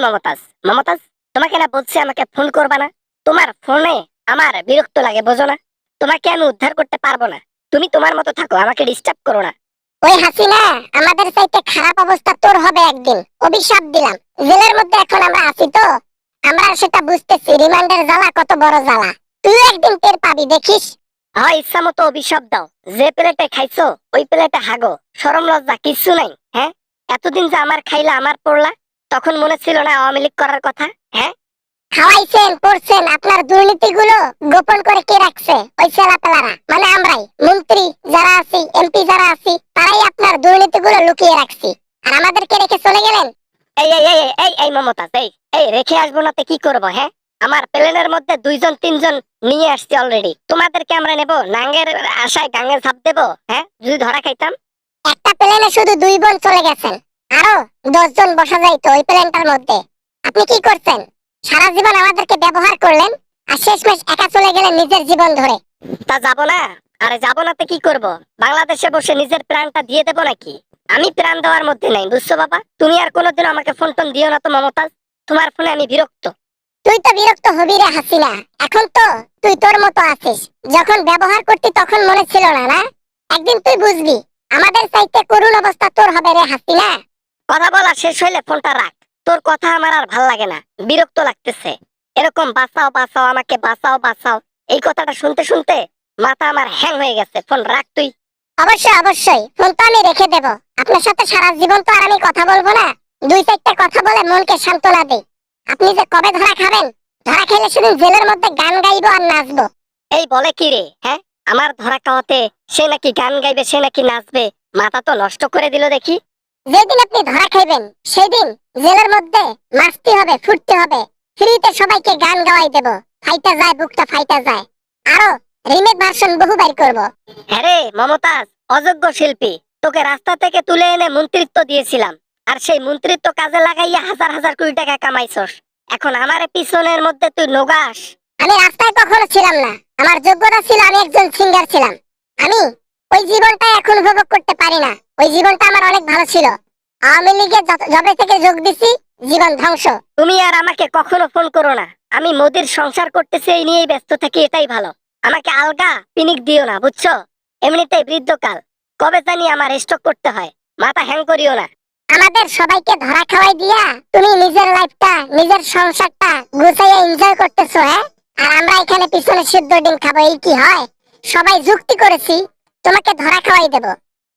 মমতাজ, মমতাজ, তোমাকে না বলছি আমাকে ফোন করবা না। তোমার ফোনে আমার বিরক্ত লাগে, বোঝো না? তোমাকে আমি উদ্ধার করতে পারবো না। তুমি তোমার মতো থাকো, আমাকে ডিস্টার্ব করো না। ওই হাসিনা, আমাদের চাইতে খারাপ অবস্থা তোর হবে একদিন, অভিশাপ দিলাম। জেলের মধ্যে এখন আমরা আছি তো, আমরা সেটা বুঝতেছি রিমান্ডের জ্বালা কত বড় জ্বালা। তুই একদিন টের পাবি, দেখিস। হয় ইচ্ছা মতো অভিশাপ দাও, যে প্লেটে খাইছো ওই প্লেটে হাগো, শরম লজ্জা কিচ্ছু নাই। হ্যাঁ, এতদিন যে আমার খাইলা আমার পড়লা, তখন মনে ছিল না আওয়ামী লীগ করার কথা? হ্যাঁ, খাওয়াইছেন করছেন, আপনার দুর্নীতিগুলো গোপন করে কে রাখছে? ওই ছেলাপেলারা, মানে আমরাই, মন্ত্রী যারা আছি, এমপি যারা আছি, তারাই আপনার দুর্নীতিগুলো লুকিয়ে রাখছি। আর আমাদেরকে রেখে চলে গেলেন। এই এই এই এই এই মমতাজ, এই এই রেখে আসবো না তো কি করবো? হ্যাঁ, আমার প্লেনের মধ্যে 2 জন 3 জন নিয়ে আসছি অলরেডি। তোমাদেরকে আমরা নেব নাঙ্গের আশায় গাঙ্গে ঝাঁপ দেবো? হ্যাঁ, যদি ধরা খাইতাম। একটা প্লেনে শুধু 2 বোন চলে গেছেন, আরো 10 জন বসা যাইতো ওই প্লেনটার মধ্যে। আপনি কি করছেন? সারা জীবন আমাদেরকে ব্যবহার করলেন, আর শেষমেশ একা চলে গেলেন নিজের জীবন ধরে। তা যাবো না? আরে যাবো না তো কি করব? বাংলাদেশে বসে নিজের প্রাণটা দিয়ে দেবো নাকি? আমি প্রাণ দেওয়ার মধ্যে নাই, বুঝছো বাবা? তুমি আর কোনোদিন আমাকে ফোন টোন দিও না তো মমতাজ। তোমার ফোনে আমি বিরক্ত। তুই তো বিরক্ত হবি রে হাসিনা, এখন তো তুই তোর মতো আছিস। যখন ব্যবহার করতি তখন মনে ছিল না, না? একদিন তুই বুঝবি, আমাদের চাইতে করুণ অবস্থা তোর হবে রে হাসিনা। কথা বলা শেষ হইলে ফোনটা রাখ। তোর কথা আমার আর ভাল লাগে না, বিরক্ত লাগতেছে। এরকম বাঁচাও বাঁচাও, আমাকে বাঁচাও বাঁচাও, এই কথাটা শুনতে শুনতে মাথা আমার হ্যাং হয়ে গেছে। ফোন রাখ তুই। অবশ্যই অবশ্যই, ফোন তো আমি রেখে দেব। আপনার সাথে সারা জীবন তো আর আমি কথা বলবো না। 2-4টা কথা বলে মনকে সান্ত্বনা দেই। আপনি যে কবে ধরা খাবেন, ধরা খেলে সেদিন জেলের মধ্যে গান গাইবো আর নাচবো। এই বলে কি রে? হ্যাঁ, আমার ধরা খাওয়াতে সে নাকি গান গাইবে, সে নাকি নাচবে। মাথা তো নষ্ট করে দিল দেখি। যেদিন আপনি ধরা খাইবেন সেদিন জেলের মধ্যে নাচতে হবে, ফুটতে হবে, ফ্রিতে সবাইকে গান গাওয়াই দেব। ফাইটা যায়, বুকটা ফাইটা যায়। আরো রিমেক ভার্সন বহু বাইর করবো। হ্যাঁ রে মমতাজ, অযোগ্য শিল্পী। তোকে রাস্তা থেকে তুলে এনে মন্ত্রিত্ব দিয়েছিলাম, আর সেই মন্ত্রিত্ব কাজে লাগাইয়া হাজার হাজার কোটি টাকা কামাইছস। এখন আমার পিছনের মধ্যে তুই নোগাস। আমি রাস্তায় কখনো ছিলাম না, আমার যোগ্যতা ছিল আমি একজন সিঙ্গার ছিলাম। আমি ওই জীবনটা এখন উপভোগ করতে পারি না। ওই জীবনটা আমার অনেক ভালো ছিল। আওয়ামী লীগে জবে থেকে যোগ দিছি, জীবন ধ্বংস। তুমি আর আমাকে কখনো ফোন করো না। আমি মোদির সংসার করতেছি, এই নিয়েই ব্যস্ত থাকি, এটাই ভালো। আমাকে আলগা পিনিক দিও না, বুঝছো? এমনিতেই বৃদ্ধকাল, কবে জানি আমার স্ট্রোক করতে হয়। মাথা হ্যাং করিও না। আমাদের সবাইকে ধরা খাওয়াই দিয়া তুমি নিজের লাইফটা, নিজের সংসারটা গুছাইয়া এনজয় করতেছো, হ্যাঁ? আর আমরা এখানে পিছনে সিদ্ধ ডিম খাবো, এই কি হয়? সবাই যুক্তি করেছি তোমাকে ধরা খাওয়াই দেব।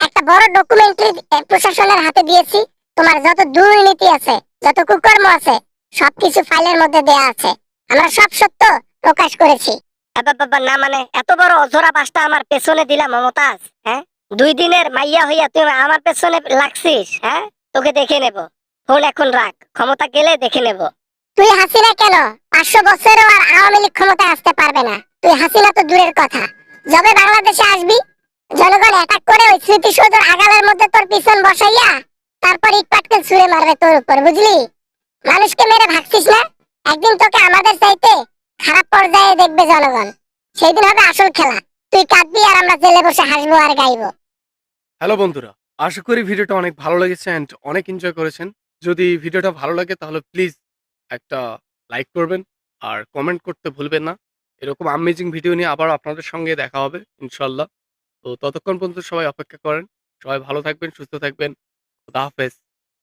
একটা বড় ডকুমেন্টারি প্রশাসনের হাতে দিয়েছি। তোমার যত দুর্নীতি আছে, যত কুকর্ম আছে, সবকিছু ফাইলের মধ্যে দেয়া আছে। আমরা সব সত্য প্রকাশ করেছি। বাবা না, মানে এত বড় অঝরা বাসটা আমার পেছনে দিলা মমতাজ? হ্যাঁ, 2 দিনের মাইয়া হইয়া তুই আমার পেছনে লাগছিস? হ্যাঁ, তোকে দেখে নেব। ফোন এখন রাখ, ক্ষমতা গেলে দেখে নেব। তুই হাসিনা কেন 500 বছরেও আর আওয়ামী লীগ ক্ষমতায় আসতে পারবে না। তুই হাসিনা তো দূরের কথা, যবে বাংলাদেশে আসবি জনগণ অ্যাটাক করে ওই স্মৃতিসৌধের আগালের মধ্যে তোর পিছন বসাইয়া তারপর ইট পাটকেল ছুঁড়ে মারবে তোর উপর, বুঝলি? মানুষকে মেরে ভাগছিস না, একদিন তোকে আমাদের চাইতে খারাপ পর্যায়ে দেখবে জনগণ। সেই দিন হবে আসল খেলা। তুই কাঁদবি আর আমরা জেলে বসে হাসবো আর গাইবো। হ্যালো বন্ধুরা, আশা করি ভিডিওটা অনেক ভালো লেগেছে অ্যান্ড অনেক এনজয় করেছেন। যদি ভিডিওটা ভালো লাগে তাহলে প্লিজ একটা লাইক করবেন আর কমেন্ট করতে ভুলবেন না। এরকম আমেজিং ভিডিও নিয়ে আবার আপনাদের সঙ্গে দেখা হবে ইনশাল্লাহ। তো ততক্ষণ পর্যন্ত সবাই অপেক্ষা করেন। সবাই ভালো থাকবেন, সুস্থ থাকবেন। খুদা হাফেজ।